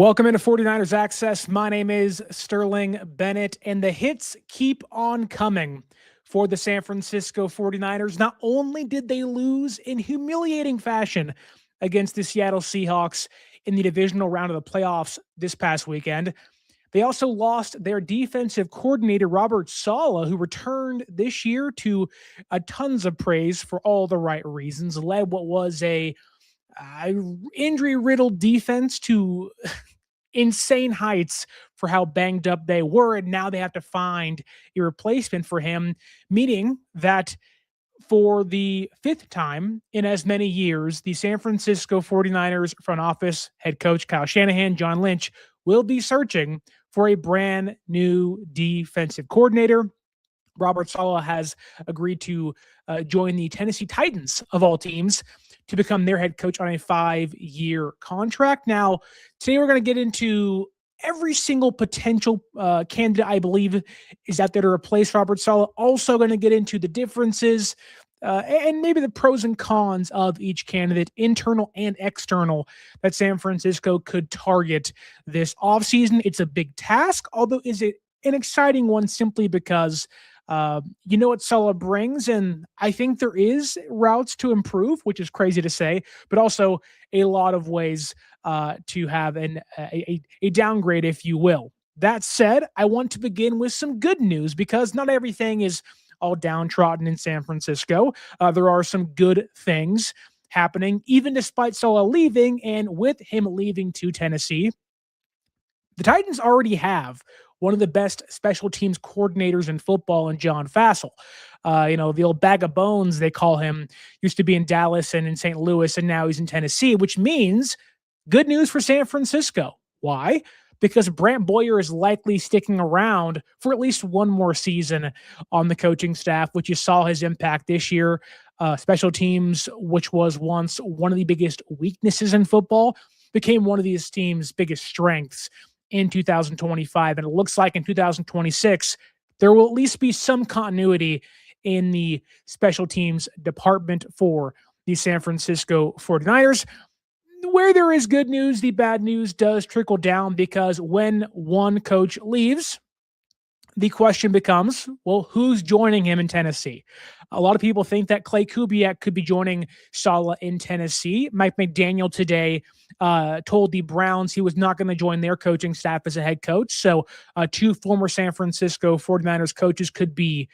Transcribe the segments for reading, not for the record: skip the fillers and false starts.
Welcome into 49ers Access. My name is Sterling Bennett, and the hits keep on coming for the San Francisco 49ers. Not only did they lose in humiliating fashion against the Seattle Seahawks in the divisional round of the playoffs this past weekend, they also lost their defensive coordinator, Robert Saleh, who returned this year to tons of praise for all the right reasons, led what was a injury-riddled defense to insane heights for how banged up they were, and now they have to find a replacement for him, meaning that for the fifth time in as many years, the San Francisco 49ers front office head coach Kyle Shanahan, John Lynch, will be searching for a brand new defensive coordinator. Robert Saleh has agreed to join the Tennessee Titans, of all teams, to become their head coach on a 5-year contract. Now, today we're going to get into every single potential candidate I believe is out there to replace Robert Saleh. Also going to get into the differences and maybe the pros and cons of each candidate, internal and external, that San Francisco could target this offseason. It's a big task, although is it an exciting one simply because you know what Saleh brings, and I think there is routes to improve, which is crazy to say, but also a lot of ways to have a downgrade, if you will. That said, I want to begin with some good news because not everything is all downtrodden in San Francisco. There are some good things happening, even despite Saleh leaving, and with him leaving to Tennessee. The Titans already have one of the best special teams coordinators in football in John Fassel. The old bag of bones, they call him, used to be in Dallas and in St. Louis, and now he's in Tennessee, which means good news for San Francisco. Why? Because Brant Boyer is likely sticking around for at least one more season on the coaching staff, which you saw his impact this year. Special teams, which was once one of the biggest weaknesses in football, became one of these teams' biggest strengths in 2025. And it looks like in 2026, there will at least be some continuity in the special teams department for the San Francisco 49ers. Where there is good news, the bad news does trickle down because when one coach leaves, the question becomes, well, who's joining him in Tennessee? A lot of people think that Clay Kubiak could be joining Saleh in Tennessee. Mike McDaniel today told the Browns he was not going to join their coaching staff as a head coach. So two former San Francisco 49ers coaches could be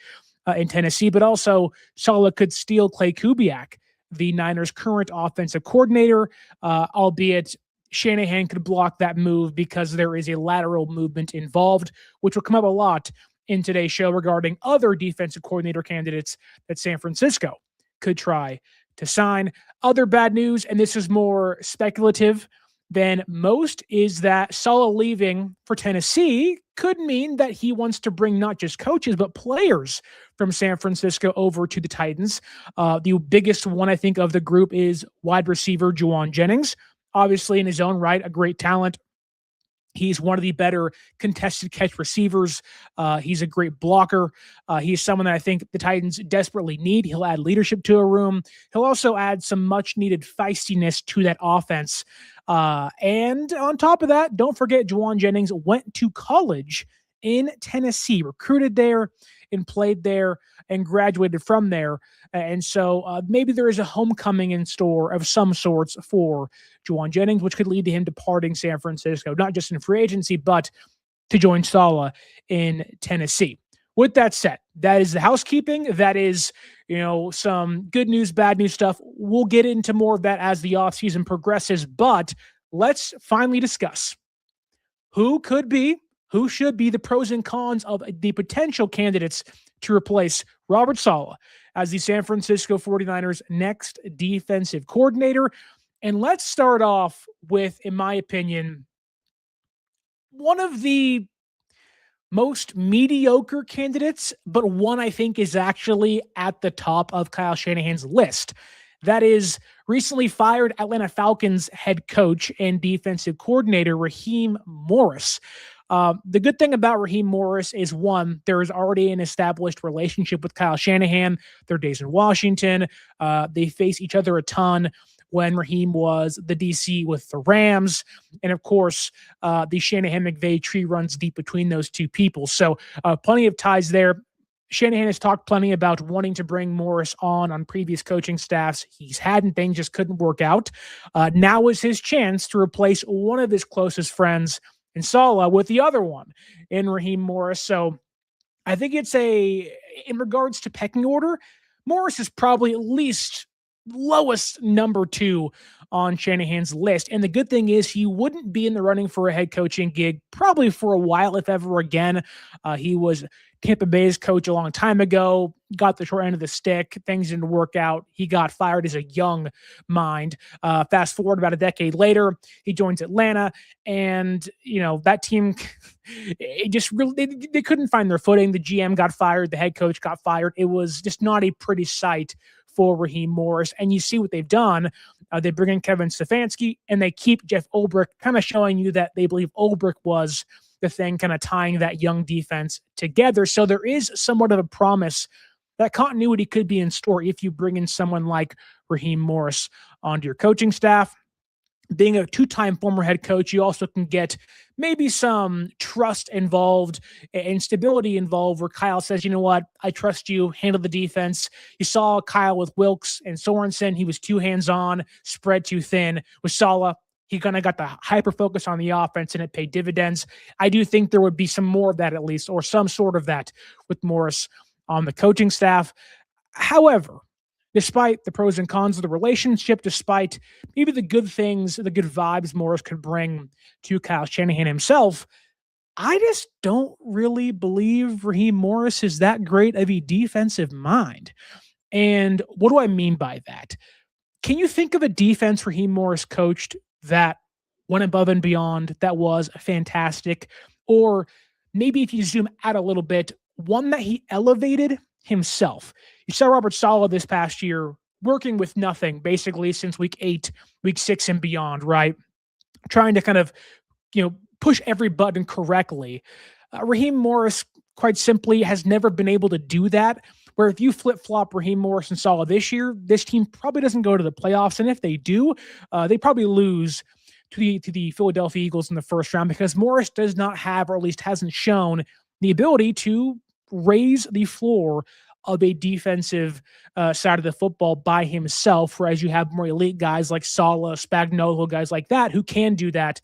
in Tennessee, but also Saleh could steal Clay Kubiak, the Niners' current offensive coordinator, albeit Shanahan could block that move because there is a lateral movement involved, which will come up a lot in today's show regarding other defensive coordinator candidates that San Francisco could try to sign. Other bad news, and this is more speculative than most, is that Saleh leaving for Tennessee could mean that he wants to bring not just coaches, but players from San Francisco over to the Titans. The biggest one, I think, of the group is wide receiver Jauan Jennings. Obviously, in his own right, a great talent. He's one of the better contested catch receivers. He's a great blocker. He's someone that I think the Titans desperately need. He'll add leadership to a room. He'll also add some much-needed feistiness to that offense. And on top of that, don't forget Jauan Jennings went to college in Tennessee, recruited there and played there and graduated from there. And so maybe there is a homecoming in store of some sorts for Jauan Jennings, which could lead to him departing San Francisco, not just in free agency, but to join Saleh in Tennessee. With that said, that is the housekeeping. That is, some good news, bad news stuff. We'll get into more of that as the offseason progresses, but let's finally discuss who should be the pros and cons of the potential candidates to replace Robert Saleh as the San Francisco 49ers' next defensive coordinator. And let's start off with, in my opinion, one of the most mediocre candidates, but one I think is actually at the top of Kyle Shanahan's list. That is recently fired Atlanta Falcons head coach and defensive coordinator Raheem Morris. The good thing about Raheem Morris is, one, there is already an established relationship with Kyle Shanahan. Their days in Washington, they face each other a ton. when Raheem was the DC with the Rams. And of course, the Shanahan-McVay tree runs deep between those two people. So plenty of ties there. Shanahan has talked plenty about wanting to bring Morris on previous coaching staffs. He's had, and things just couldn't work out. Now is his chance to replace one of his closest friends in Saleh with the other one in Raheem Morris. So I think in regards to pecking order, Morris is probably at least lowest number 2 on Shanahan's list. And the good thing is he wouldn't be in the running for a head coaching gig probably for a while, if ever again. He was Tampa Bay's coach a long time ago, got the short end of the stick. Things didn't work out. He got fired as a young mind. Fast forward about a decade later, he joins Atlanta, and that team, it just really they couldn't find their footing. The GM got fired, the head coach got fired. It was just not a pretty sight for Raheem Morris. And you see what they've done. They bring in Kevin Stefanski, and they keep Jeff Ulbrich, kind of showing you that they believe Ulbrich was the thing kind of tying that young defense together. So there is somewhat of a promise that continuity could be in store if you bring in someone like Raheem Morris onto your coaching staff. Being a 2-time former head coach, you also can get maybe some trust involved and stability involved, where Kyle says, you know what, I trust you, handle the defense. You saw Kyle with Wilkes and Sorensen. He was too hands-on, spread too thin. With Saleh, he kind of got the hyper-focus on the offense, and it paid dividends. I do think there would be some more of that, at least, or some sort of that with Morris on the coaching staff. However, despite the pros and cons of the relationship, despite maybe the good things, the good vibes Morris could bring to Kyle Shanahan himself, I just don't really believe Raheem Morris is that great of a defensive mind. And what do I mean by that? Can you think of a defense Raheem Morris coached that went above and beyond, that was fantastic? Or maybe if you zoom out a little bit, one that he elevated himself. You saw Robert Saleh this past year working with nothing, basically since week 8, week 6 and beyond, right? Trying to kind of, push every button correctly. Raheem Morris, quite simply, has never been able to do that. Where if you flip-flop Raheem Morris and Saleh this year, this team probably doesn't go to the playoffs. And if they do, they probably lose to the Philadelphia Eagles in the first round, because Morris does not have, or at least hasn't shown, the ability to raise the floor of a defensive side of the football by himself, whereas you have more elite guys like Saleh, Spagnuolo, guys like that who can do that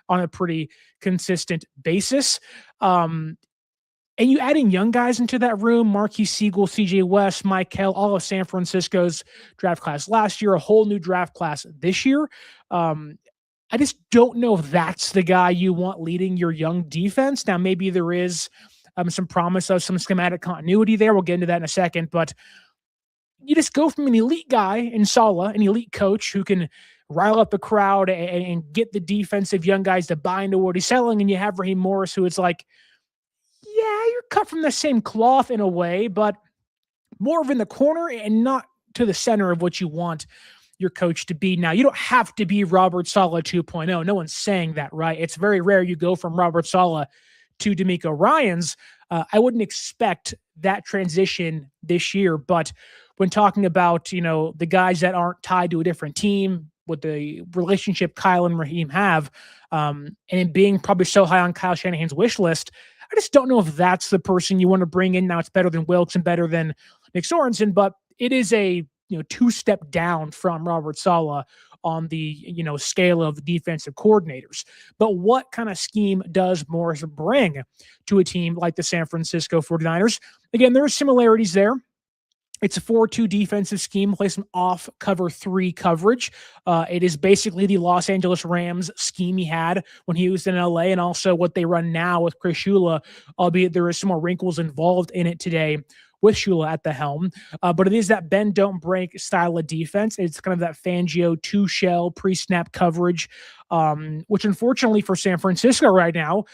on a pretty consistent basis. And you add in young guys into that room, Marquis Siegel, CJ West, Mike Kell, all of San Francisco's draft class last year, a whole new draft class this year. I just don't know if that's the guy you want leading your young defense. Now, maybe there is some promise of some schematic continuity there. We'll get into that in a second, but you just go from an elite guy in Saleh, an elite coach who can rile up the crowd and get the defensive young guys to buy into what he's selling, and you have Raheem Morris, who it's like, yeah, you're cut from the same cloth in a way, but more of in the corner and not to the center of what you want your coach to be. Now, you don't have to be Robert Saleh 2.0. No one's saying that, right? It's very rare you go from Robert Saleh to DeMeco Ryans. I wouldn't expect that transition this year, but when talking about, the guys that aren't tied to a different team, with the relationship Kyle and Raheem have, and it being probably so high on Kyle Shanahan's wish list, I just don't know if that's the person you want to bring in. Now, it's better than Wilkes and better than Nick Sorensen, but it is a 2-step down from Robert Saleh on the scale of defensive coordinators. But what kind of scheme does Morris bring to a team like the San Francisco 49ers? Again, there are similarities there. It's a 4-2 defensive scheme, play some off cover 3 coverage. It is basically the Los Angeles Rams scheme he had when he was in LA, and also what they run now with Chris Shula, albeit there is some more wrinkles involved in it today with Shula at the helm. But it is that bend, don't break style of defense. It's kind of that Fangio 2-shell pre-snap coverage, which unfortunately for San Francisco right now,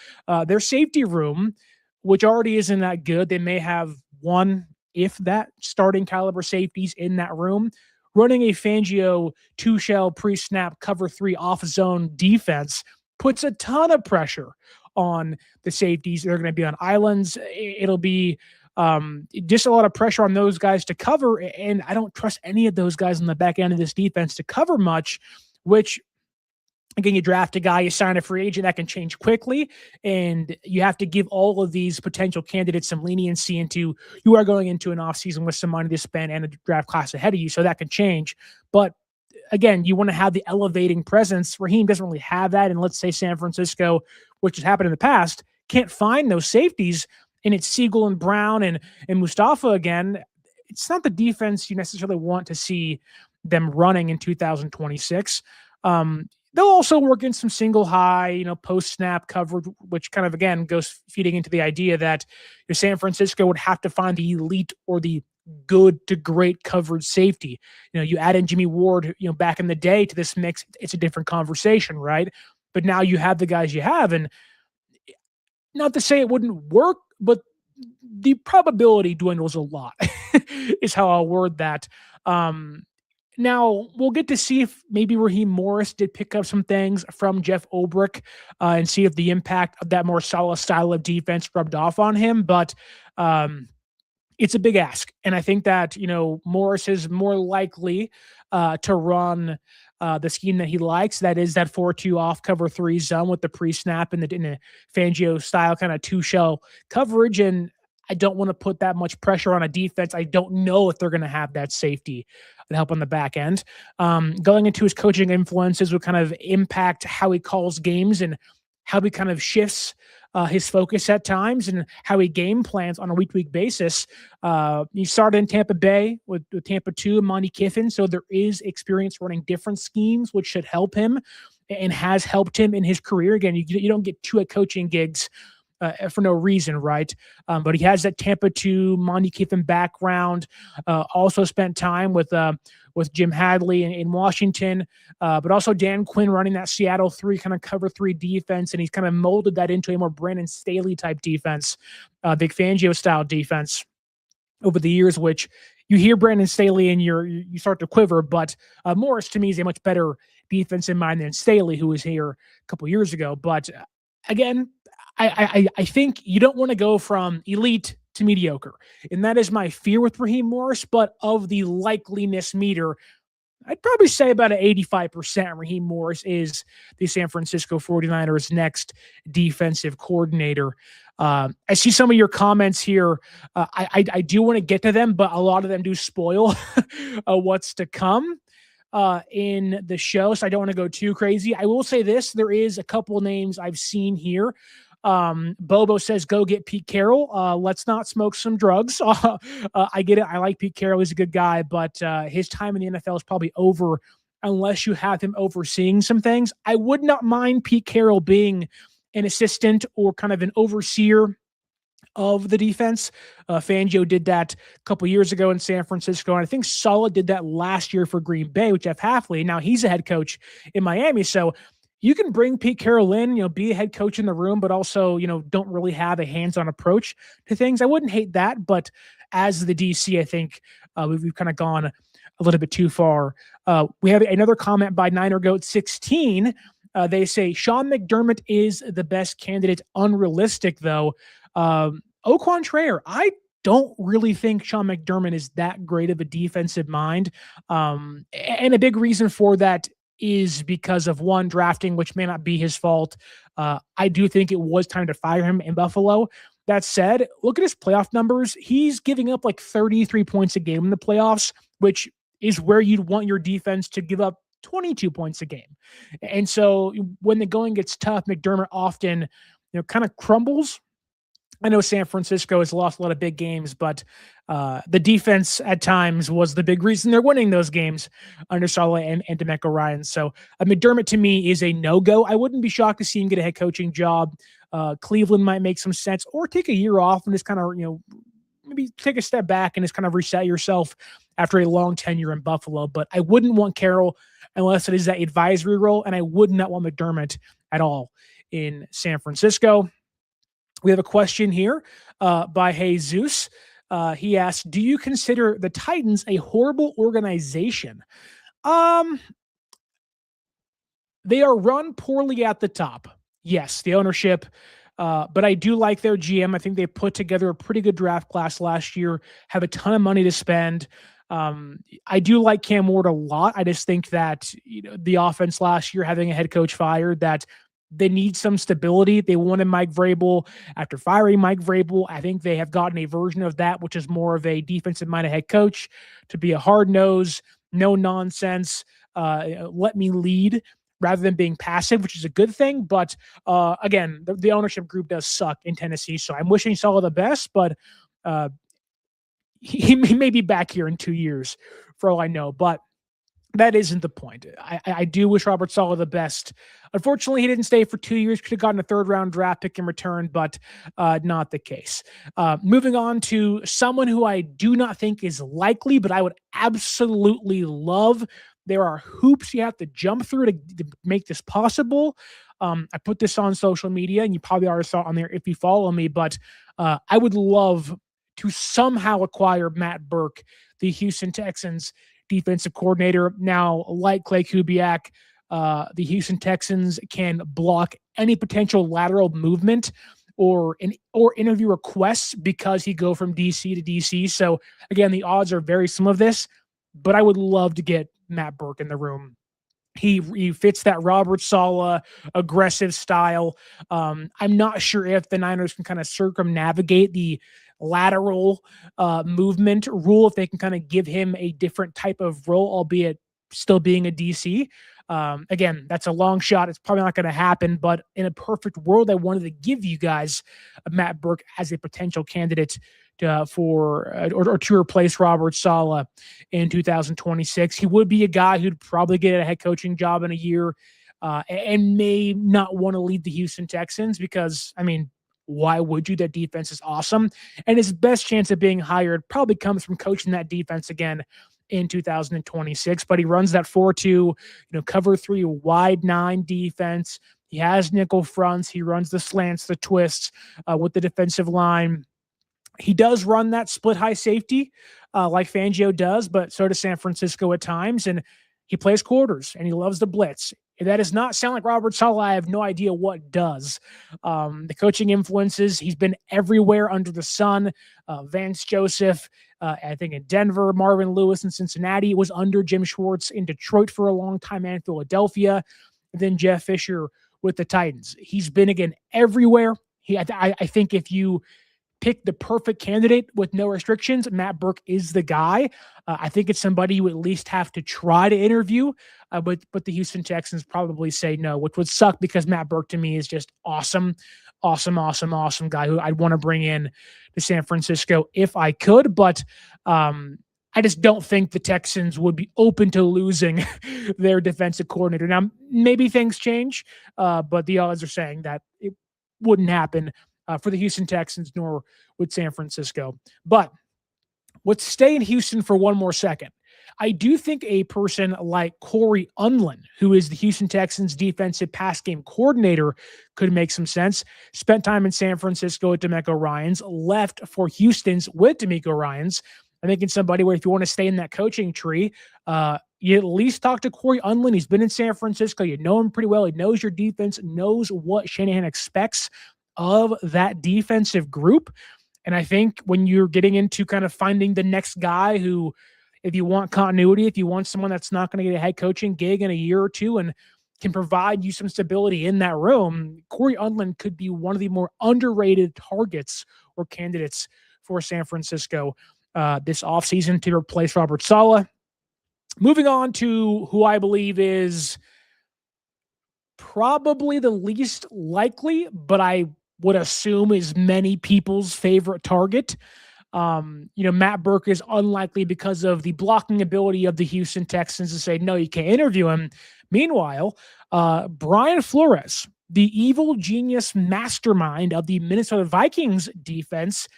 their safety room, which already isn't that good, they may have one, if that, starting caliber safeties in that room. Running a Fangio 2-shell pre-snap cover 3 off-zone defense puts a ton of pressure on the safeties. They're going to be on islands. It'll be Just a lot of pressure on those guys to cover, and I don't trust any of those guys on the back end of this defense to cover much, which again, you draft a guy, you sign a free agent, that can change quickly. And you have to give all of these potential candidates some leniency into you are going into an offseason with some money to spend and a draft class ahead of you. So that can change. But again, you want to have the elevating presence. Raheem doesn't really have that. And let's say San Francisco, which has happened in the past, can't find those safeties. And it's Siegel and Brown and Mustafa again. It's not the defense you necessarily want to see them running in 2026. They'll also work in some single high, post snap coverage, which kind of, again, goes feeding into the idea that San Francisco would have to find the elite or the good to great coverage safety. You add in Jimmy Ward, back in the day to this mix, it's a different conversation, right? But now you have the guys you have, and not to say it wouldn't work, but the probability dwindles a lot is how I'll word that. Now, we'll get to see if maybe Raheem Morris did pick up some things from Jeff Ulbrich and see if the impact of that more solid style of defense rubbed off on him. But it's a big ask. And I think that, Morris is more likely to run the scheme that he likes. That is that 4-2 off cover 3 zone with the pre-snap and in the Fangio style kind of 2-shell coverage. And I don't want to put that much pressure on a defense. I don't know if they're going to have that safety and help on the back end. Going into his coaching influences will kind of impact how he calls games and how he kind of shifts his focus at times and how he game plans on a week-to-week basis. He started in Tampa Bay with Tampa 2 and Monty Kiffin, so there is experience running different schemes, which should help him and has helped him in his career. Again, you don't get 2 head coaching gigs for no reason, right? But he has that Tampa 2 Monty Kiffin background. Also spent time with Jim Hadley in Washington, but also Dan Quinn running that Seattle 3 kind of cover 3 defense, and he's kind of molded that into a more Brandon Staley type defense, Vic Fangio style defense over the years. Which you hear Brandon Staley and you start to quiver, but Morris to me is a much better defensive mind than Staley, who was here a couple years ago. But again, I think you don't want to go from elite to mediocre. And that is my fear with Raheem Morris. But of the likeliness meter, I'd probably say about an 85% Raheem Morris is the San Francisco 49ers' next defensive coordinator. I see some of your comments here. I do want to get to them, but a lot of them do spoil what's to come in the show. So I don't want to go too crazy. I will say this. There is a couple names I've seen here. Bobo says, go get Pete Carroll. Let's not smoke some drugs. I get it. I like Pete Carroll. He's a good guy, but his time in the NFL is probably over unless you have him overseeing some things. I would not mind Pete Carroll being an assistant or kind of an overseer of the defense. Fangio did that a couple years ago in San Francisco, and I think Saleh did that last year for Green Bay with Jeff Hafley. Now he's a head coach in Miami, so you can bring Pete Carroll in, be a head coach in the room, but also, don't really have a hands-on approach to things. I wouldn't hate that, but as the DC, I think we've kind of gone a little bit too far. We have another comment by Niner Goat 16. They say Sean McDermott is the best candidate. Unrealistic, though. Au contraire, I don't really think Sean McDermott is that great of a defensive mind. And a big reason for that is because of one, drafting, which may not be his fault. I do think it was time to fire him in Buffalo. That said, look at his playoff numbers. He's giving up like 33 points a game in the playoffs, which is where you'd want your defense to give up 22 points a game. And so when the going gets tough, McDermott often, kind of crumbles. I know San Francisco has lost a lot of big games, but the defense at times was the big reason they're winning those games under Saleh and DeMeco Ryans. So McDermott to me is a no-go. I wouldn't be shocked to see him get a head coaching job. Cleveland might make some sense, or take a year off and just kind of, maybe take a step back and just kind of reset yourself after a long tenure in Buffalo. But I wouldn't want Carroll unless it is that advisory role, and I would not want McDermott at all in San Francisco. We have a question here by Jesus. He asks, do you consider the Titans a horrible organization? They are run poorly at the top. Yes, the ownership But I do like their GM. I think they put together a pretty good draft class last year, have a ton of money to spend. I do like Cam Ward a lot. I just think that the offense last year, having a head coach fired, that they need some stability. They wanted Mike Vrabel. After firing Mike Vrabel, I think they have gotten a version of that, which is more of a defensive-minded head coach, to be a hard-nosed, no nonsense, let me lead rather than being passive, which is a good thing. But again, the ownership group does suck in Tennessee, so I'm wishing Saleh the best, but he may be back here in 2 years for all I know. But that isn't the point. I do wish Robert Saleh the best. Unfortunately, he didn't stay for 2 years. Could have gotten a third-round draft pick in return, but not the case. Moving on to someone who I do not think is likely, but I would absolutely love. There are hoops you have to jump through to make this possible. I put this on social media, and you probably already saw it on there if you follow me, but I would love to somehow acquire Matt Burke, the Houston Texans defensive coordinator. Now, like Clay Kubiak, the Houston Texans can block any potential lateral movement or interview requests because he go from DC to DC. So again, the odds are very slim of this, but I would love to get Matt Burke in the room. He fits that Robert Saleh aggressive style. I'm not sure if the Niners can kind of circumnavigate the lateral movement rule, if they can kind of give him a different type of role, albeit still being a DC. Again, that's a long shot. It's probably not going to happen, but in a perfect world, I wanted to give you guys Matt Burke as a potential candidate to replace Robert Saleh in 2026. He would be a guy who'd probably get a head coaching job in a year and may not want to lead the Houston Texans because, I mean, why would you? That defense is awesome. And his best chance of being hired probably comes from coaching that defense again in 2026. But he runs that 4-2, cover 3, wide 9 defense. He has nickel fronts. He runs the slants, the twists with the defensive line. He does run that split high safety like Fangio does, but so does San Francisco at times. And he plays quarters and he loves the blitz. If that does not sound like Robert Saleh, I have no idea what does. The coaching influences, he's been everywhere under the sun. Vance Joseph, I think in Denver, Marvin Lewis in Cincinnati, was under Jim Schwartz in Detroit for a long time and Philadelphia. And then Jeff Fisher with the Titans. He's been, again, everywhere. I think if you pick the perfect candidate with no restrictions, Matt Burke is the guy. I think it's somebody you at least have to try to interview, but the Houston Texans probably say no, which would suck because Matt Burke to me is just awesome guy who I'd want to bring in to San Francisco if I could, but I just don't think the Texans would be open to losing their defensive coordinator. Now, maybe things change, but the odds are saying that it wouldn't happen for the Houston Texans, nor with San Francisco. But let's stay in Houston for one more second. I do think a person like Corey Unlin, who is the Houston Texans defensive pass game coordinator, could make some sense. Spent time in San Francisco with DeMeco Ryans, left for Houston's with DeMeco Ryans. I think it's somebody where if you want to stay in that coaching tree, you at least talk to Corey Unlin. He's been in San Francisco. You know him pretty well. He knows your defense, knows what Shanahan expects of that defensive group. And I think when you're getting into kind of finding the next guy who, if you want continuity, if you want someone that's not going to get a head coaching gig in a year or two and can provide you some stability in that room, Corey Unlin could be one of the more underrated targets or candidates for San Francisco this offseason to replace Robert Saleh. Moving on to who I believe is probably the least likely, but I would assume is many people's favorite target. Matt Burke is unlikely because of the blocking ability of the Houston Texans to say, no, you can't interview him. Meanwhile, Brian Flores, the evil genius mastermind of the Minnesota Vikings defense,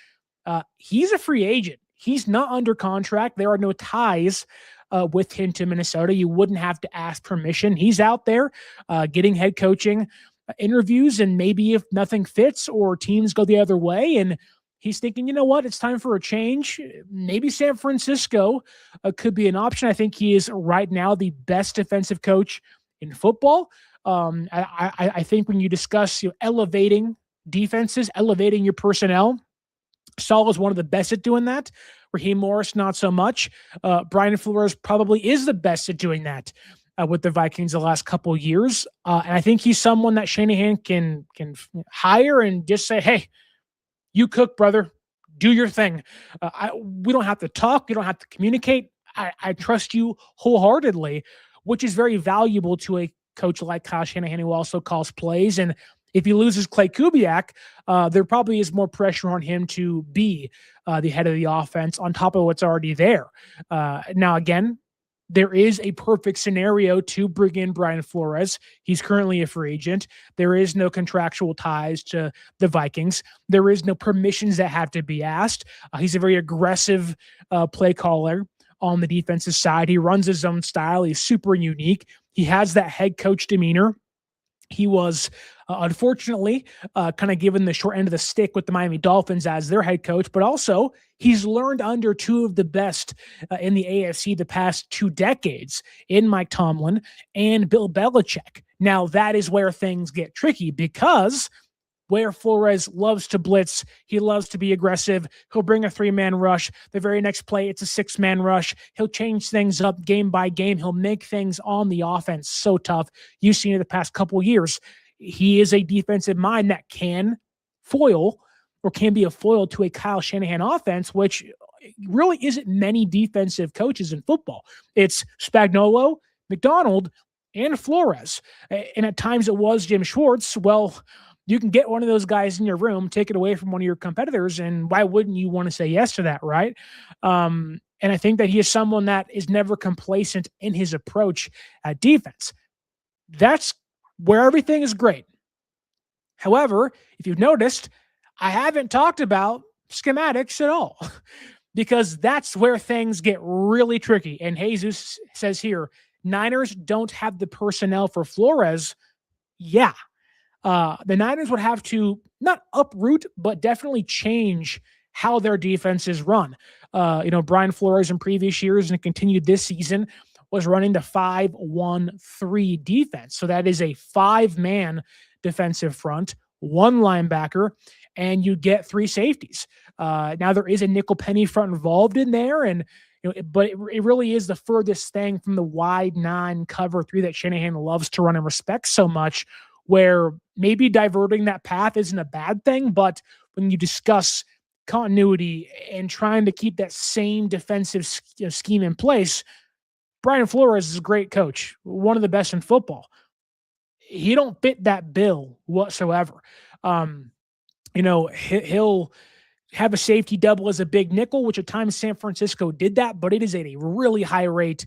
he's a free agent. He's not under contract. There are no ties with him to Minnesota. You wouldn't have to ask permission. He's out there getting head coaching interviews, and maybe if nothing fits or teams go the other way and he's thinking, you know what, it's time for a change, maybe San Francisco could be an option. I think he is right now the best defensive coach in football. I think when you discuss elevating defenses, elevating your personnel. Saleh is one of the best at doing that. Raheem Morris, not so much. Brian Flores probably is the best at doing that with the Vikings the last couple of years. And I think he's someone that Shanahan can hire and just say, hey, you cook, brother. Do your thing. We don't have to talk. You don't have to communicate. I trust you wholeheartedly, which is very valuable to a coach like Kyle Shanahan, who also calls plays. And if he loses Clay Kubiak, there probably is more pressure on him to be the head of the offense on top of what's already there. Now, again, there is a perfect scenario to bring in Brian Flores. He's currently a free agent. There is no contractual ties to the Vikings. There is no permissions that have to be asked. He's a very aggressive play caller on the defensive side. He runs his own style. He's super unique. He has that head coach demeanor. He was unfortunately kind of given the short end of the stick with the Miami Dolphins as their head coach, but also he's learned under two of the best in the AFC the past 2 decades in Mike Tomlin and Bill Belichick. Now, that is where things get tricky because where Flores loves to blitz, he loves to be aggressive. He'll bring a 3-man rush. The very next play, it's a 6-man rush. He'll change things up game by game. He'll make things on the offense so tough. You've seen it the past couple of years. He is a defensive mind that can foil or can be a foil to a Kyle Shanahan offense, which really isn't many defensive coaches in football. It's Spagnuolo, McDonald, and Flores. And at times it was Jim Schwartz. Well, you can get one of those guys in your room, take it away from one of your competitors, and why wouldn't you want to say yes to that, right? And I think that he is someone that is never complacent in his approach at defense. That's where everything is great. However, if you've noticed, I haven't talked about schematics at all because that's where things get really tricky. And Jesus says here, Niners don't have the personnel for Flores. Yeah. The Niners would have to not uproot, but definitely change how their defense is run. Brian Flores in previous years and continued this season was running the 5-1-3 defense. So that is a 5-man defensive front, 1 linebacker, and you get 3 safeties. Now there is a nickel penny front involved in there, and but it really is the furthest thing from the wide 9 cover 3 that Shanahan loves to run and respects so much, where maybe diverting that path isn't a bad thing, but when you discuss continuity and trying to keep that same defensive scheme in place, Brian Flores is a great coach, one of the best in football. He don't fit that bill whatsoever. He'll have a safety double as a big nickel, which at times San Francisco did that, but it is at a really high rate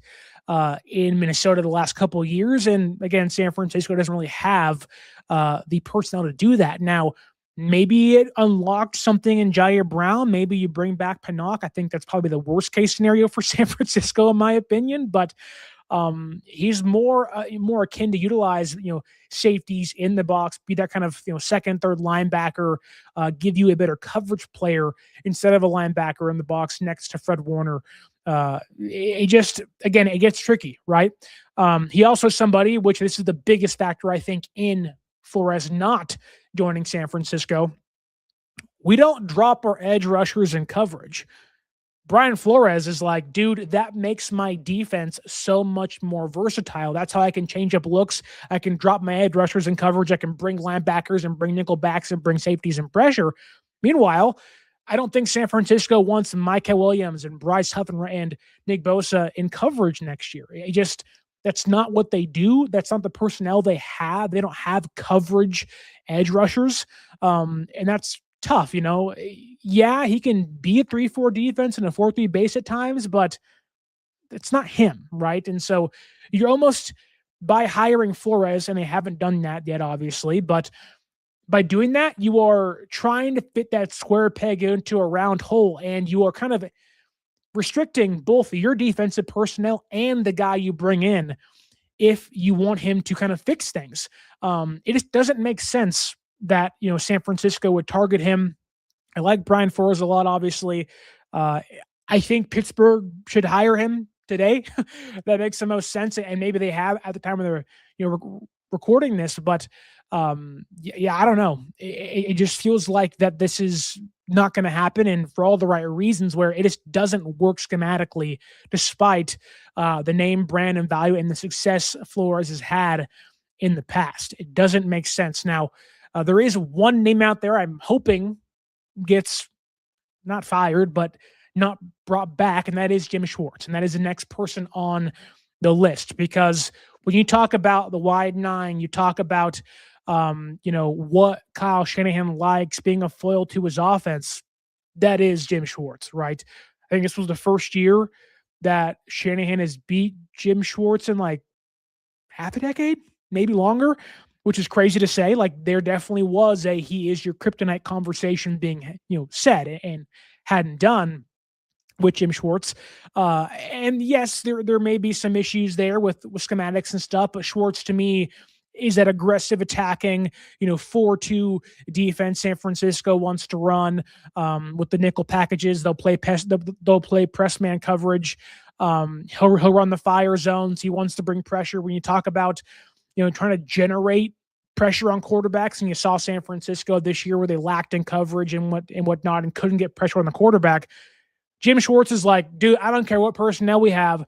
in Minnesota the last couple of years. And again, San Francisco doesn't really have the personnel to do that. Now, maybe it unlocked something in Jair Brown. Maybe you bring back Pinnock. I think that's probably the worst case scenario for San Francisco, in my opinion. But he's more akin to utilize safeties in the box, be that kind of second, third linebacker, give you a better coverage player instead of a linebacker in the box next to Fred Warner. It gets tricky, right? He also is somebody, which this is the biggest factor I think in Flores not joining San Francisco. We don't drop our edge rushers in coverage. Brian Flores is like, dude, that makes my defense so much more versatile. That's how I can change up looks. I can drop my edge rushers in coverage. I can bring linebackers and bring nickel backs and bring safeties and pressure. Meanwhile, I don't think San Francisco wants Micah Williams and Bryce Huff and Nick Bosa in coverage next year. That's not what they do. That's not the personnel they have. They don't have coverage edge rushers. And that's tough, Yeah, he can be a 3-4 defense and a 4-3 base at times, but it's not him, right? And so you're almost, by hiring Flores, and they haven't done that yet, obviously, but by doing that, you are trying to fit that square peg into a round hole, and you are kind of restricting both your defensive personnel and the guy you bring in if you want him to kind of fix things. It just doesn't make sense that, San Francisco would target him. I like Brian Flores a lot, obviously. I think Pittsburgh should hire him today. That makes the most sense, and maybe they have at the time of their recording this, but Yeah, I don't know. It just feels like that this is not going to happen, and for all the right reasons, where it just doesn't work schematically, despite the name, brand, and value, and the success Flores has had in the past. It doesn't make sense. Now, there is one name out there I'm hoping gets not fired, but not brought back, and that is Jim Schwartz. And that is the next person on the list, because when you talk about the wide nine, you talk about, what Kyle Shanahan likes, being a foil to his offense, that is Jim Schwartz, right? I think this was the first year that Shanahan has beat Jim Schwartz in like half a decade, maybe longer, which is crazy to say. Like, there definitely was a he is your kryptonite conversation being, said and hadn't done with Jim Schwartz. And yes, there may be some issues there with schematics and stuff, but Schwartz to me is that aggressive attacking, 4-2 defense San Francisco wants to run with the nickel packages. They'll play press man coverage. He'll run the fire zones. He wants to bring pressure. When you talk about, trying to generate pressure on quarterbacks, and you saw San Francisco this year where they lacked in coverage and whatnot and couldn't get pressure on the quarterback. Jim Schwartz is like, dude, I don't care what personnel we have.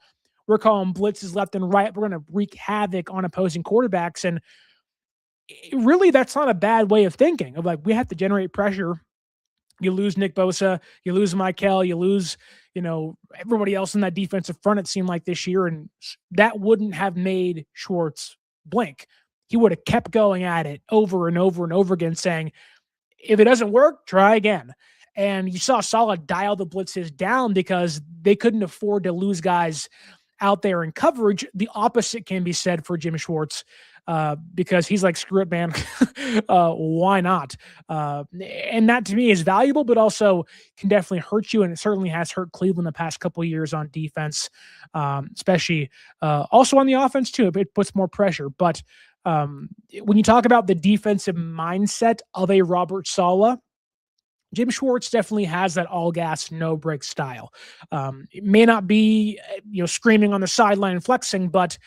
We're calling blitzes left and right. We're going to wreak havoc on opposing quarterbacks. And really, that's not a bad way of thinking. Of like, we have to generate pressure. You lose Nick Bosa, you lose Michael, you lose, everybody else in that defensive front, it seemed like this year. And that wouldn't have made Schwartz blink. He would have kept going at it over and over and over again, saying, if it doesn't work, try again. And you saw Saleh dial the blitzes down because they couldn't afford to lose guys out there in coverage. The opposite can be said for Jim Schwartz, because he's like, screw it, man. Why not? And that to me is valuable, but also can definitely hurt you. And it certainly has hurt Cleveland the past couple of years on defense, especially also on the offense too. It puts more pressure. But when you talk about the defensive mindset of a Robert Saleh, Jim Schwartz definitely has that all gas, no break style. It may not be, screaming on the sideline, flexing, but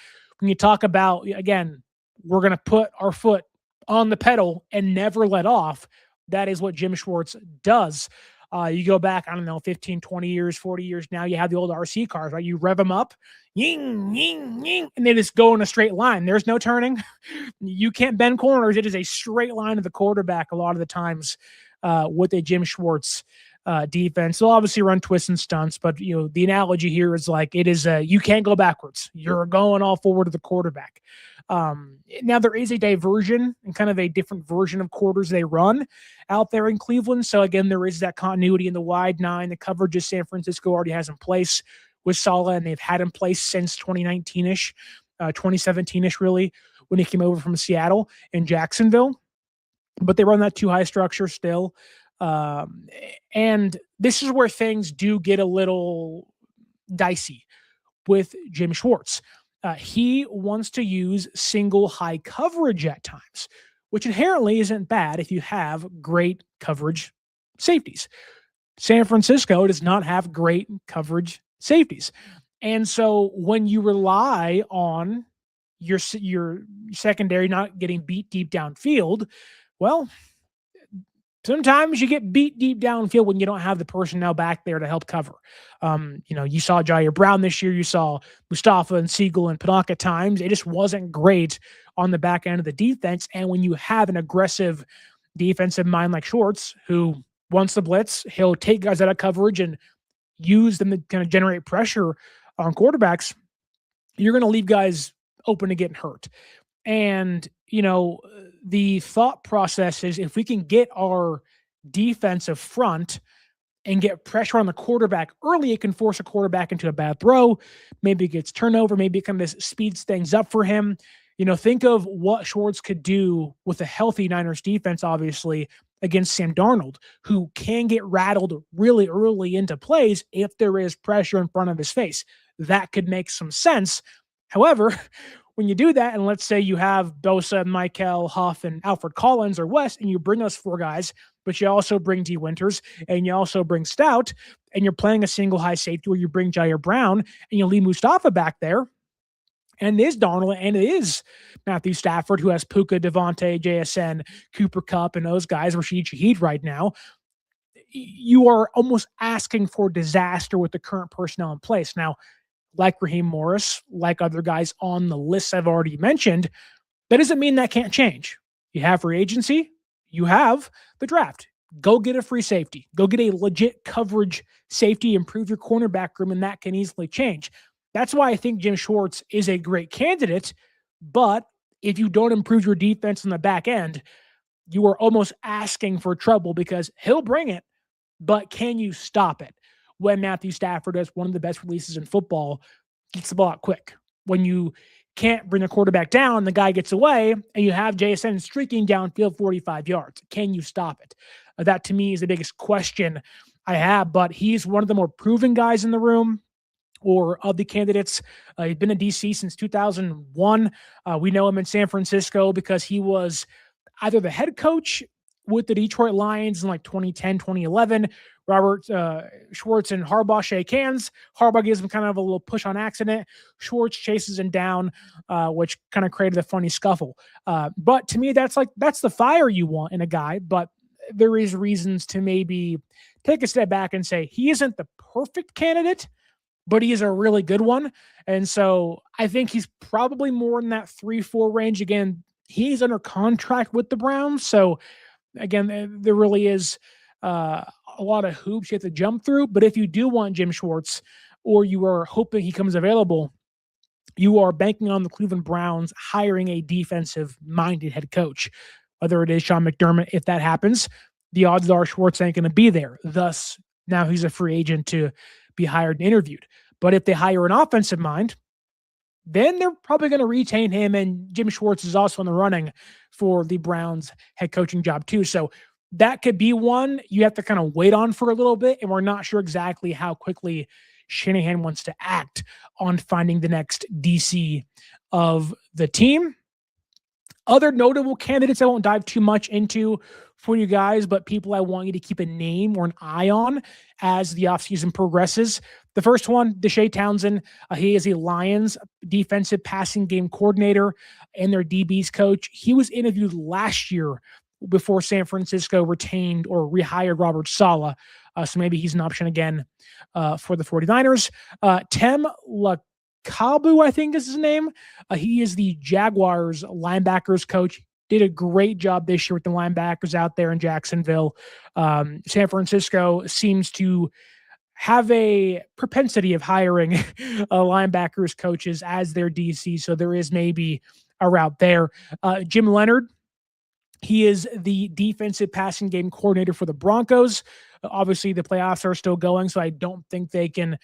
when you talk about, again, we're going to put our foot on the pedal and never let off. That is what Jim Schwartz does. You go back, 15, 20 years, 40 years now, you have the old RC cars, right? You rev them up, ying, ying, ying, and they just go in a straight line. There's no turning. You can't bend corners. It is a straight line to the quarterback a lot of the times. With a Jim Schwartz defense. They'll obviously run twists and stunts, but the analogy here is like, it is you can't go backwards. You're going all forward to the quarterback. Now there is a diversion and kind of a different version of quarters they run out there in Cleveland. So again, there is that continuity in the wide nine, the coverages San Francisco already has in place with Saleh, and they've had in place since 2019-ish, 2017-ish really, when he came over from Seattle and Jacksonville. But they run that too high structure still. And this is where things do get a little dicey with Jim Schwartz. He wants to use single high coverage at times, which inherently isn't bad if you have great coverage safeties. San Francisco does not have great coverage safeties. And so when you rely on your secondary not getting beat deep downfield, well, sometimes you get beat deep downfield when you don't have the personnel back there to help cover. You saw Jair Brown this year. You saw Mustafa and Siegel and Pinnock at times. It just wasn't great on the back end of the defense. And when you have an aggressive defensive mind like Schwartz, who wants the blitz, he'll take guys out of coverage and use them to kind of generate pressure on quarterbacks. You're going to leave guys open to getting hurt. And, the thought process is, if we can get our defensive front and get pressure on the quarterback early, it can force a quarterback into a bad throw. Maybe it gets turnover. Maybe it kind of speeds things up for him. Think of what Schwartz could do with a healthy Niners defense, obviously, against Sam Darnold, who can get rattled really early into plays if there is pressure in front of his face. That could make some sense. However, when you do that, and let's say you have Bosa, Michael, Huff, and Alfred Collins or West, and you bring those four guys, but you also bring D. Winters, and you also bring Stout, and you're playing a single high safety where you bring Jair Brown, and you leave Mustafa back there, And it is Darnold, and it is Matthew Stafford, who has Puka, Devontae, JSN, Cooper Kupp, and those guys, Rashid Shaheed right now. You are almost asking for disaster with the current personnel in place. Now, like Raheem Morris, like other guys on the list I've already mentioned, that doesn't mean that can't change. You have free agency, you have the draft. Go get a free safety. Go get a legit coverage safety, improve your cornerback room, and that can easily change. That's why I think Jim Schwartz is a great candidate. But if you don't improve your defense on the back end, you are almost asking for trouble because he'll bring it, but can you stop it? When Matthew Stafford has one of the best releases in football, gets the ball out quick. When you can't bring the quarterback down, the guy gets away, and you have JSN streaking downfield 45 yards. Can you stop it? That to me is the biggest question I have, but he's one of the more proven guys in the room or of the candidates. He's been in DC since 2001. We know him in San Francisco because he was either the head coach with the Detroit Lions in like 2010, 2011. Robert Schwartz and Harbaugh shake hands. Harbaugh gives him kind of a little push on accident. Schwartz chases him down, which kind of created a funny scuffle. But to me, that's the fire you want in a guy. But there is reasons to maybe take a step back and say he isn't the perfect candidate, but he is a really good one. And so I think he's probably more in that 3-4 range. Again, he's under contract with the Browns. So again, there really is a lot of hoops you have to jump through. But if you do want Jim Schwartz, or you are hoping he comes available, you are banking on the Cleveland Browns hiring a defensive-minded head coach. Whether it is Sean McDermott, if that happens, the odds are Schwartz ain't going to be there. Thus, now he's a free agent to be hired and interviewed. But if they hire an offensive mind, then they're probably going to retain him. And Jim Schwartz is also in the running for the Browns head coaching job too. So that could be one you have to kind of wait on for a little bit. And we're not sure exactly how quickly Shanahan wants to act on finding the next DC of the team. Other notable candidates I won't dive too much into for you guys, but people I want you to keep a name or an eye on as the offseason progresses. The first one, Deshae Townsend. He is a Lions defensive passing game coordinator and their DBs coach. He was interviewed last year before San Francisco retained or rehired Robert Saleh. So maybe he's an option again for the 49ers. Tem Kabu, I think is his name. He is the Jaguars linebackers coach. Did a great job this year with the linebackers out there in Jacksonville. San Francisco seems to have a propensity of hiring linebackers coaches as their DC, so there is maybe a route there. Jim Leonard, he is the defensive passing game coordinator for the Broncos. Obviously, the playoffs are still going, so I don't think they can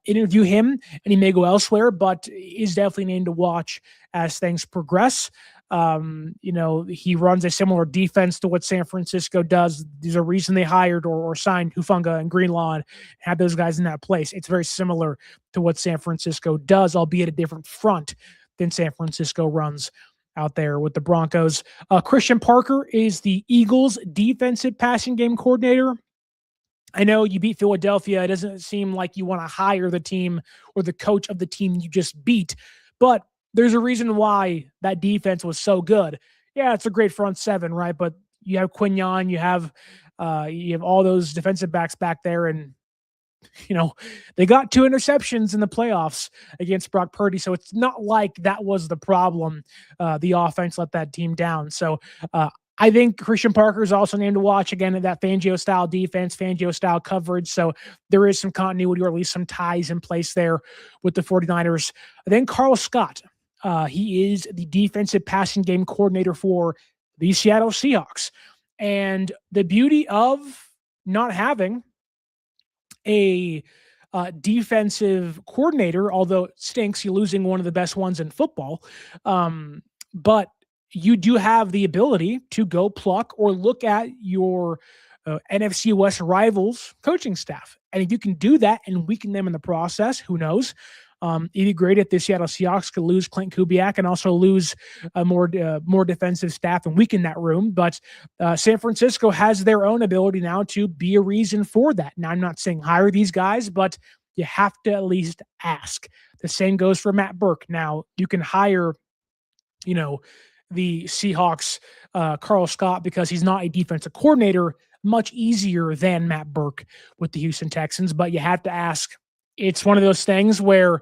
interview him, and he may go elsewhere, but is definitely a name to watch as things progress. He runs a similar defense to what San Francisco does. There's a reason they hired or signed Hufanga and Greenlaw and had those guys in that place. It's very similar to what San Francisco does, albeit a different front than San Francisco runs out there with the Broncos. Christian Parker is the Eagles defensive passing game coordinator. I know you beat Philadelphia. It doesn't seem like you want to hire the team or the coach of the team you just beat, but there's a reason why that defense was so good. Yeah, it's a great front seven, right? But you have Quignon, you have all those defensive backs back there, and they got 2 interceptions in the playoffs against Brock Purdy. So it's not like that was the problem. The offense let that team down. So I think Christian Parker is also named to watch again at that Fangio-style defense, Fangio-style coverage. So there is some continuity or at least some ties in place there with the 49ers. Then Carl Scott. He is the defensive passing game coordinator for the Seattle Seahawks. And the beauty of not having a defensive coordinator, although it stinks, you're losing one of the best ones in football, but you do have the ability to go pluck or look at your NFC West rivals coaching staff. And if you can do that and weaken them in the process, who knows? It'd be great if the Seattle Seahawks could lose Clint Kubiak and also lose a more defensive staff and weaken that room. But San Francisco has their own ability now to be a reason for that. Now, I'm not saying hire these guys, but you have to at least ask. The same goes for Matt Burke. Now, you can hire, you know, the Seahawks, Carl Scott, because he's not a defensive coordinator, much easier than Matt Burke with the Houston Texans. But you have to ask. It's one of those things where,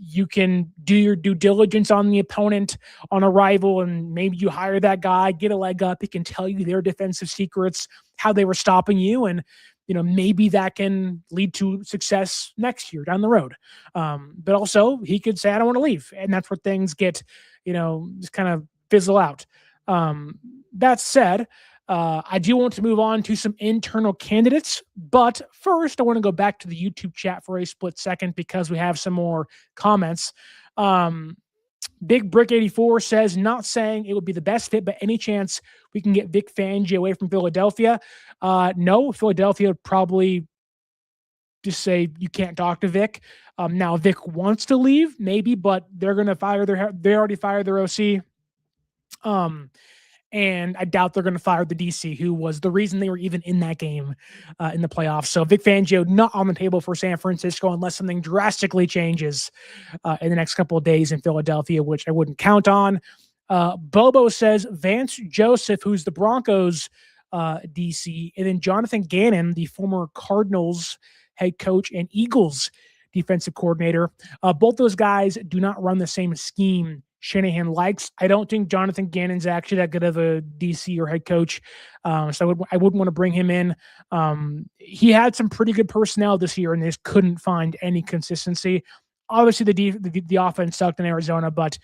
you can do your due diligence on the opponent, on a rival, and maybe you hire that guy, get a leg up. He can tell you their defensive secrets, how they were stopping you, and maybe that can lead to success next year down the road. But also, he could say, I don't want to leave. And that's where things get, just kind of fizzle out. That said, I do want to move on to some internal candidates. But first, I want to go back to the YouTube chat for a split second because we have some more comments. Big Brick 84 says, not saying it would be the best fit, but any chance we can get Vic Fangio away from Philadelphia? No, Philadelphia would probably just say you can't talk to Vic. Now Vic wants to leave, maybe, but they're going to they already fired their OC. And I doubt they're going to fire the DC, who was the reason they were even in that game in the playoffs. So Vic Fangio not on the table for San Francisco unless something drastically changes in the next couple of days in Philadelphia, which I wouldn't count on. Bobo says Vance Joseph, who's the Broncos DC, and then Jonathan Gannon, the former Cardinals head coach and Eagles defensive coordinator. Both those guys do not run the same scheme Shanahan likes. I don't think Jonathan Gannon's actually that good of a DC or head coach, so I wouldn't want to bring him in. He had some pretty good personnel this year, and they just couldn't find any consistency. Obviously, the offense sucked in Arizona, but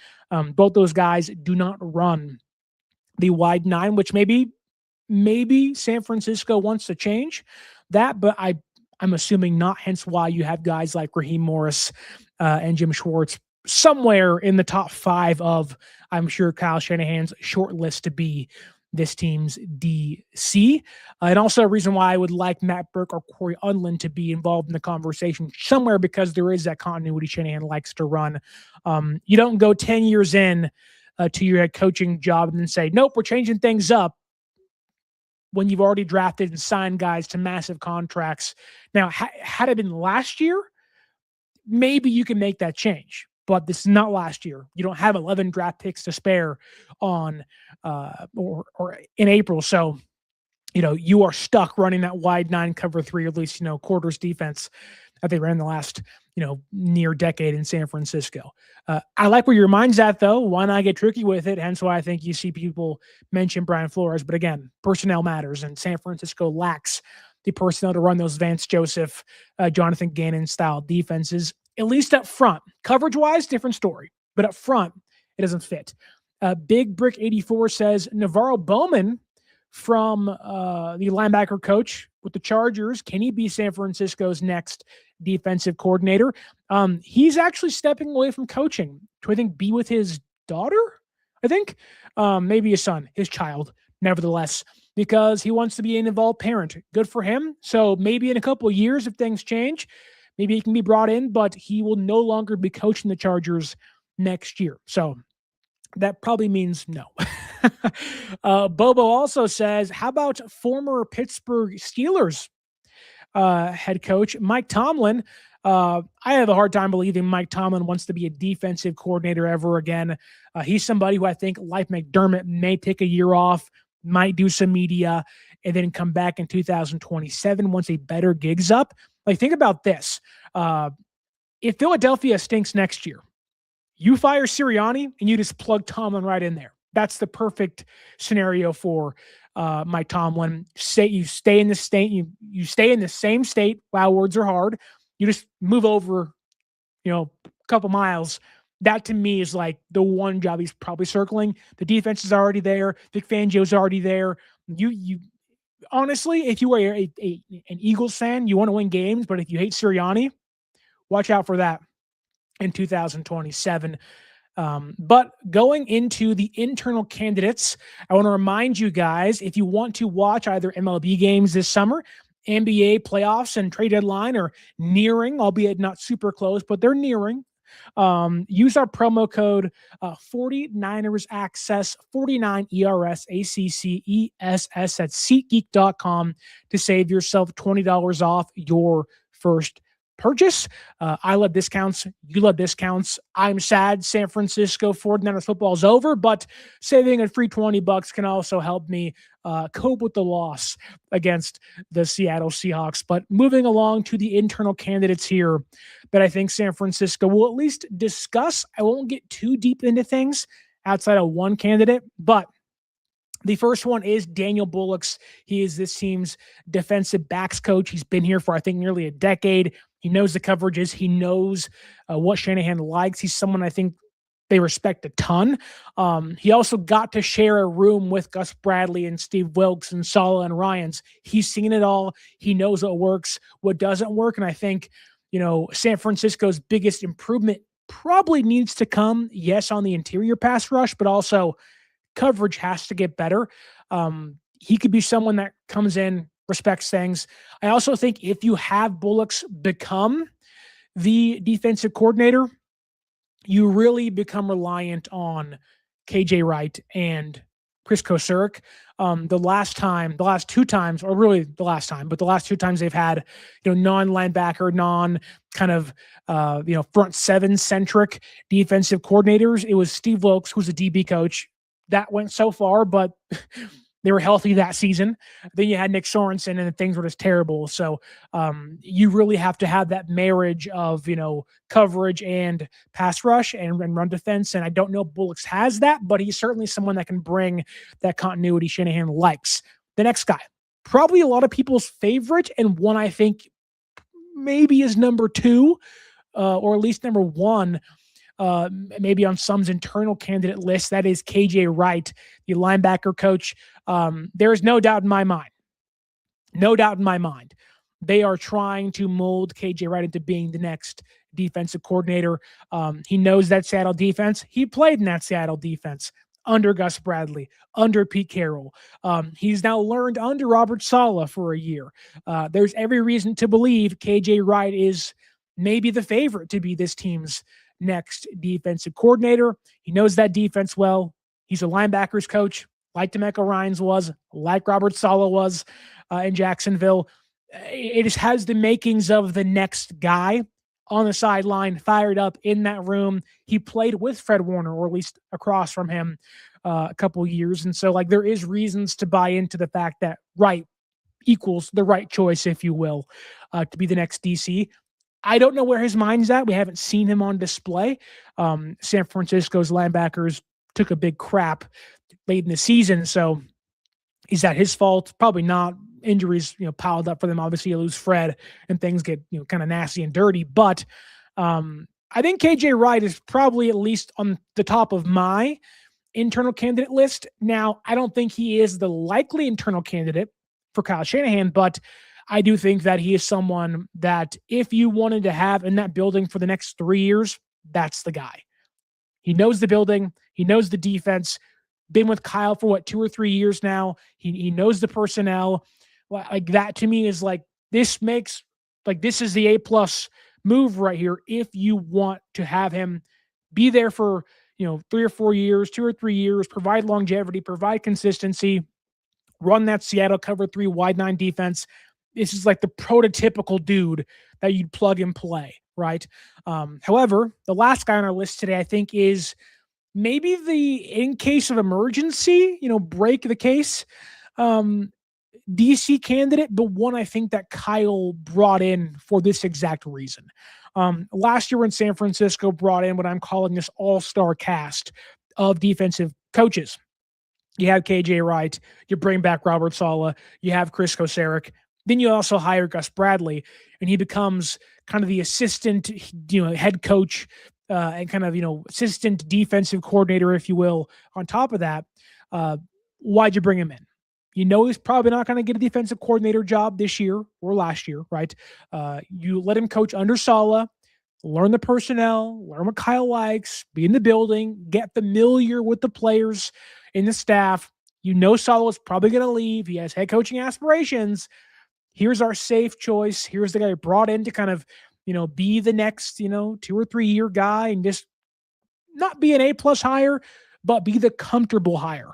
both those guys do not run the wide nine, which maybe San Francisco wants to change that, but I'm assuming not. Hence why you have guys like Raheem Morris and Jim Schwartz somewhere in the top 5 of, I'm sure, Kyle Shanahan's short list to be this team's DC. And also a reason why I would like Matt Burke or Corey Unlin to be involved in the conversation somewhere, because there is that continuity Shanahan likes to run. You don't go 10 years in to your head coaching job and then say, nope, we're changing things up, when you've already drafted and signed guys to massive contracts. Now, had it been last year, maybe you can make that change. But this is not last year. You don't have 11 draft picks to spare on or in April. So, you are stuck running that wide 9 cover 3, or at least, quarters defense that they ran the last, near decade in San Francisco. I like where your mind's at, though. Why not get tricky with it? Hence why I think you see people mention Brian Flores. But again, personnel matters, and San Francisco lacks the personnel to run those Vance Joseph, Jonathan Gannon style defenses. At least up front. Coverage-wise, different story. But up front, it doesn't fit. Big Brick 84 says, Navarro Bowman from the linebacker coach with the Chargers, can he be San Francisco's next defensive coordinator? He's actually stepping away from coaching to, I think, be with his daughter, I think. Maybe his son, his child, nevertheless, because he wants to be an involved parent. Good for him. So maybe in a couple of years, if things change, maybe he can be brought in, but he will no longer be coaching the Chargers next year. So that probably means no. Bobo also says, how about former Pittsburgh Steelers head coach Mike Tomlin? I have a hard time believing Mike Tomlin wants to be a defensive coordinator ever again. He's somebody who I think, like McDermott, may take a year off, might do some media, and then come back in 2027 once a better gig's up. Like, think about this. If Philadelphia stinks next year, you fire Sirianni and you just plug Tomlin right in there. That's the perfect scenario for Mike Tomlin. You stay in the state. You stay in the same state. Wow, words are hard. You just move over, a couple miles. That to me is like the one job he's probably circling. The defense is already there. Vic Fangio's already there. You honestly, if you are an Eagles fan, you want to win games, but if you hate Sirianni, watch out for that in 2027. But going into the internal candidates, I want to remind you guys, if you want to watch either MLB games this summer, NBA playoffs and trade deadline are nearing, albeit not super close, but they're nearing. Use our promo code 49ers Access, 49 ERS ACCESS at SeatGeek.com to save yourself $20 off your first purchase. I love discounts. You love discounts. I'm sad San Francisco 49ers football is over, but saving a free $20 can also help me cope with the loss against the Seattle Seahawks. But moving along to the internal candidates here that I think San Francisco will at least discuss. I won't get too deep into things outside of one candidate, but the first one is Daniel Bullocks. He is this team's defensive backs coach. He's been here for, I think, nearly a decade. He knows the coverages. He knows what Shanahan likes. He's someone I think they respect a ton. He also got to share a room with Gus Bradley and Steve Wilkes and Saleh and Ryans. He's seen it all. He knows what works, what doesn't work. And I think, San Francisco's biggest improvement probably needs to come, yes, on the interior pass rush, but also coverage has to get better. He could be someone that comes in, respects things. I also think if you have Bullocks become the defensive coordinator, you really become reliant on KJ Wright and Chris Kocurek. The last two times they've had, non-linebacker, kind of, front seven centric defensive coordinators, it was Steve Wilkes, who's a DB coach. That went so far, but they were healthy that season. Then you had Nick Sorensen, and things were just terrible. So you really have to have that marriage of, coverage and pass rush and run defense. And I don't know if Bullocks has that, but he's certainly someone that can bring that continuity Shanahan likes. The next guy, probably a lot of people's favorite, and one I think maybe is number two, or at least number one, maybe on some's internal candidate list. That is KJ Wright, the linebacker coach. There is no doubt in my mind. They are trying to mold KJ Wright into being the next defensive coordinator. He knows that Seattle defense. He played in that Seattle defense under Gus Bradley, under Pete Carroll. He's now learned under Robert Saleh for a year. There's every reason to believe KJ Wright is maybe the favorite to be this team's next defensive coordinator. He knows that defense well. He's a linebackers coach, like DeMeco Ryans was, like Robert Saleh was in Jacksonville. It just has the makings of the next guy on the sideline, fired up in that room. He played with Fred Warner, or at least across from him, a couple of years. And so, there is reasons to buy into the fact that Wright equals the right choice, if you will, to be the next DC. I don't know where his mind's at. We haven't seen him on display. San Francisco's linebackers took a big crap late in the season. So is that his fault? Probably not. Injuries, piled up for them. Obviously, you lose Fred and things get, kind of nasty and dirty. But I think KJ Wright is probably at least on the top of my internal candidate list. Now, I don't think he is the likely internal candidate for Kyle Shanahan, but I do think that he is someone that if you wanted to have in that building for the next 3 years, that's the guy. He knows the building. He knows the defense. Been with Kyle for 2 or 3 years now. He knows the personnel. That to me is this makes this is the A+ move right here. If you want to have him be there for 3 or 4 years, 2 or 3 years, provide longevity, provide consistency, run that Seattle cover 3 wide 9 defense. This is the prototypical dude that you'd plug and play, right? However, the last guy on our list today, I think, is maybe the in case of emergency, break the case DC candidate, but one I think that Kyle brought in for this exact reason. Last year when San Francisco brought in what I'm calling this all-star cast of defensive coaches. You have KJ Wright, you bring back Robert Saleh, you have Chris Kocurek. Then you also hire Gus Bradley, and he becomes kind of the assistant, head coach and kind of, assistant defensive coordinator, if you will. On top of that, why'd you bring him in? He's probably not going to get a defensive coordinator job this year or last year, right? You let him coach under Saleh, learn the personnel, learn what Kyle likes, be in the building, get familiar with the players in the staff. Saleh is probably going to leave. He has head coaching aspirations. Here's our safe choice. Here's the guy brought in to kind of, be the next, 2 or 3 year guy and just not be an A+ hire, but be the comfortable hire.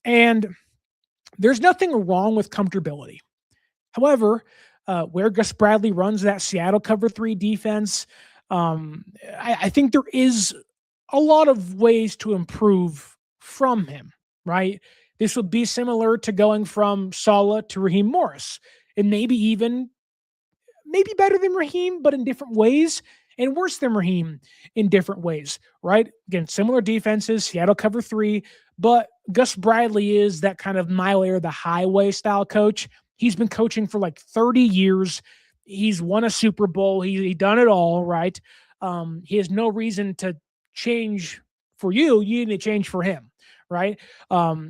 And there's nothing wrong with comfortability. However, where Gus Bradley runs that Seattle cover 3 defense. I think there is a lot of ways to improve from him, right? This would be similar to going from Saleh to Raheem Morris, and maybe better than Raheem, but in different ways, and worse than Raheem in different ways, right? Again, similar defenses, Seattle cover 3, but Gus Bradley is that kind of my way or the highway style coach. He's been coaching for like 30 years. He's won a Super Bowl. He done it all, right? He has no reason to change for you. You need to change for him, right?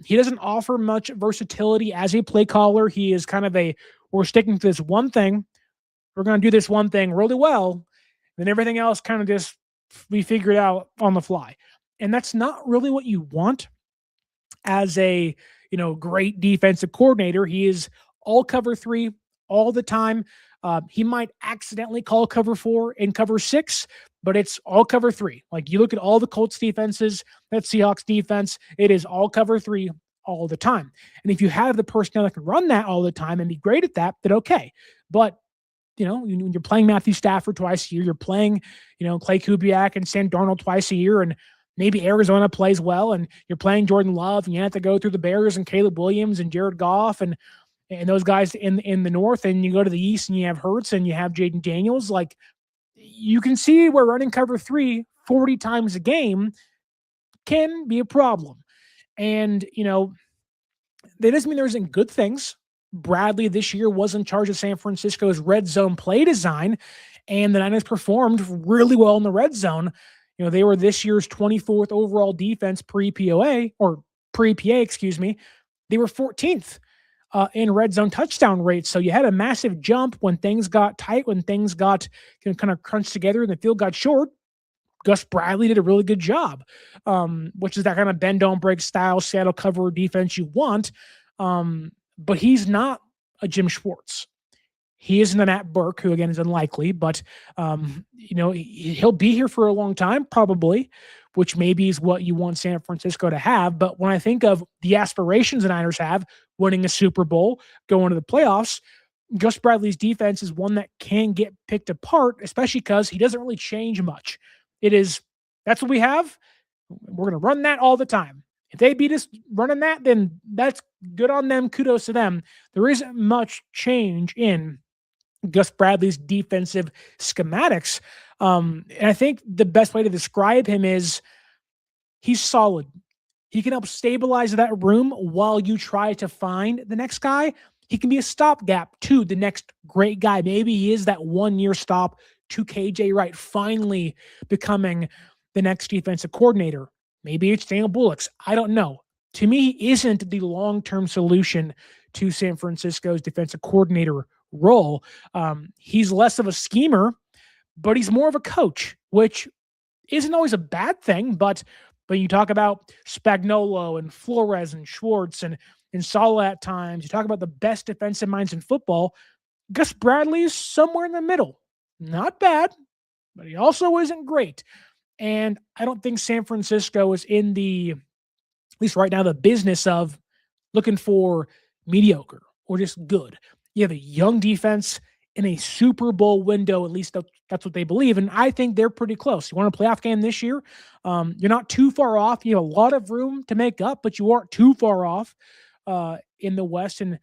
He doesn't offer much versatility as a play caller. He is kind of we're sticking to this one thing. We're going to do this one thing really well. Then everything else kind of just we figure it out on the fly. And that's not really what you want as a, great defensive coordinator. He is all cover 3 all the time. He might accidentally call cover 4 and cover 6, but it's all cover 3. Like you look at all the Colts defenses, that Seahawks defense, it is all cover 3 all the time. And if you have the personnel that can run that all the time and be great at that, then okay. But when you're playing Matthew Stafford twice a year, you're playing, Clay Kubiak and Sam Darnold twice a year, and maybe Arizona plays well, and you're playing Jordan Love, and you have to go through the Bears and Caleb Williams and Jared Goff and those guys in the North, and you go to the East and you have Hurts and you have Jaden Daniels. Like you can see where running cover 3 40 times a game can be a problem. And, that doesn't mean there isn't good things. Bradley this year was in charge of San Francisco's red zone play design, and the Niners performed really well in the red zone. They were this year's 24th overall defense pre-POA or pre-PA, excuse me. They were 14th in red zone touchdown rates. So you had a massive jump when things got tight, when things got kind of crunched together and the field got short. Gus Bradley did a really good job, which is that kind of bend, don't break style, Seattle cover defense you want. But he's not a Jim Schwartz. He isn't a Matt Burke, who again is unlikely, but he'll be here for a long time, probably, which maybe is what you want San Francisco to have. But when I think of the aspirations the Niners have, winning a Super Bowl, going to the playoffs, Gus Bradley's defense is one that can get picked apart, especially because he doesn't really change much. That's what we have. We're going to run that all the time. If they beat us running that, then that's good on them. Kudos to them. There isn't much change in Gus Bradley's defensive schematics. And I think the best way to describe him is he's solid. He can help stabilize that room while you try to find the next guy. He can be a stopgap to the next great guy. Maybe he is that 1-year stop to KJ Wright finally becoming the next defensive coordinator. Maybe it's Daniel Bullocks. I don't know. To me, he isn't the long-term solution to San Francisco's defensive coordinator role. He's less of a schemer, but he's more of a coach, which isn't always a bad thing. But you talk about Spagnuolo and Flores and Schwartz and Saleh at times. You talk about the best defensive minds in football. Gus Bradley is somewhere in the middle. Not bad, but he also isn't great. And I don't think San Francisco is in at least right now, the business of looking for mediocre or just good. You have a young defense in a Super Bowl window, at least that's what they believe. And I think they're pretty close. You want a playoff game this year? You're not too far off. You have a lot of room to make up, but you aren't too far off in the West. And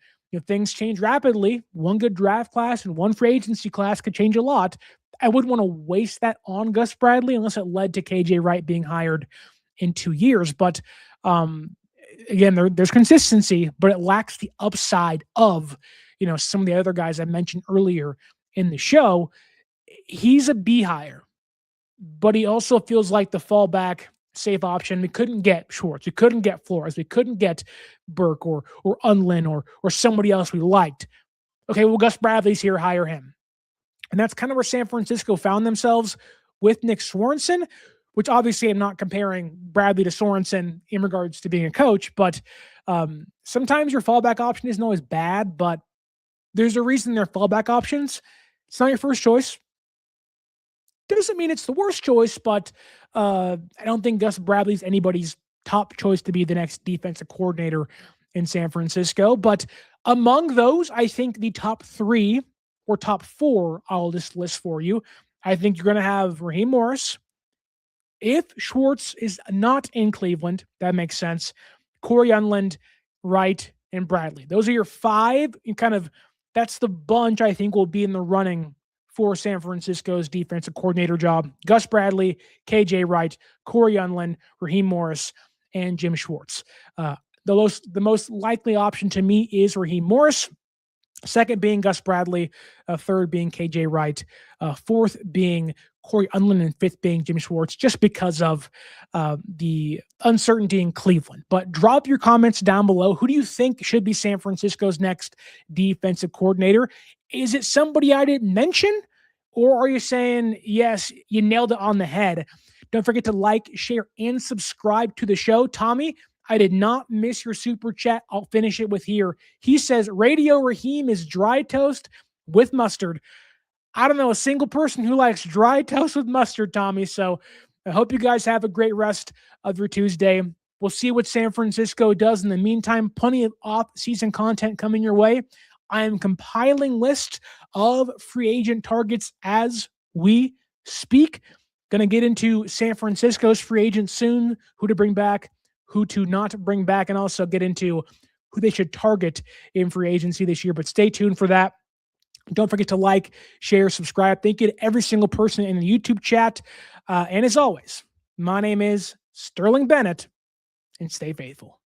things change rapidly. One good draft class and one free agency class could change a lot. I wouldn't want to waste that on Gus Bradley unless it led to KJ Wright being hired in 2 years. But again, there's consistency, but it lacks the upside of, some of the other guys I mentioned earlier in the show. He's a B hire, but he also feels like the fallback safe option. We couldn't get Schwartz. We couldn't get Flores. We couldn't get Burke or Unlin or somebody else we liked. Okay, well, Gus Bradley's here, hire him. And that's kind of where San Francisco found themselves with Nick Sorensen, which obviously I'm not comparing Bradley to Sorensen in regards to being a coach, but sometimes your fallback option isn't always bad, but there's a reason they're fallback options. It's not your first choice. Doesn't mean it's the worst choice, but I don't think Gus Bradley's anybody's top choice to be the next defensive coordinator in San Francisco. But among those, I think the top 3 or top 4, I'll just list for you. I think you're going to have Raheem Morris. If Schwartz is not in Cleveland, that makes sense. Corey Unland, Wright, and Bradley. Those are your 5. That's the bunch I think will be in the running for San Francisco's defensive coordinator job. Gus Bradley, KJ Wright, Corey Unland, Raheem Morris, and Jim Schwartz. The most likely option to me is Raheem Morris. Second being Gus Bradley, third being KJ Wright, fourth being Corey Unland, and fifth being Jim Schwartz, just because of the uncertainty in Cleveland. But drop your comments down below. Who do you think should be San Francisco's next defensive coordinator? Is it somebody I didn't mention? Or are you saying, yes, you nailed it on the head? Don't forget to like, share, and subscribe to the show. Tommy, I did not miss your super chat. I'll finish it with here. He says, Radio Raheem is dry toast with mustard. I don't know a single person who likes dry toast with mustard, Tommy. So I hope you guys have a great rest of your Tuesday. We'll see what San Francisco does in the meantime. Plenty of off-season content coming your way. I am compiling lists of free agent targets as we speak. Going to get into San Francisco's free agents soon, who to bring back, who to not bring back, and also get into who they should target in free agency this year. But stay tuned for that. Don't forget to like, share, subscribe. Thank you to every single person in the YouTube chat. And as always, my name is Sterling Bennett, and stay faithful.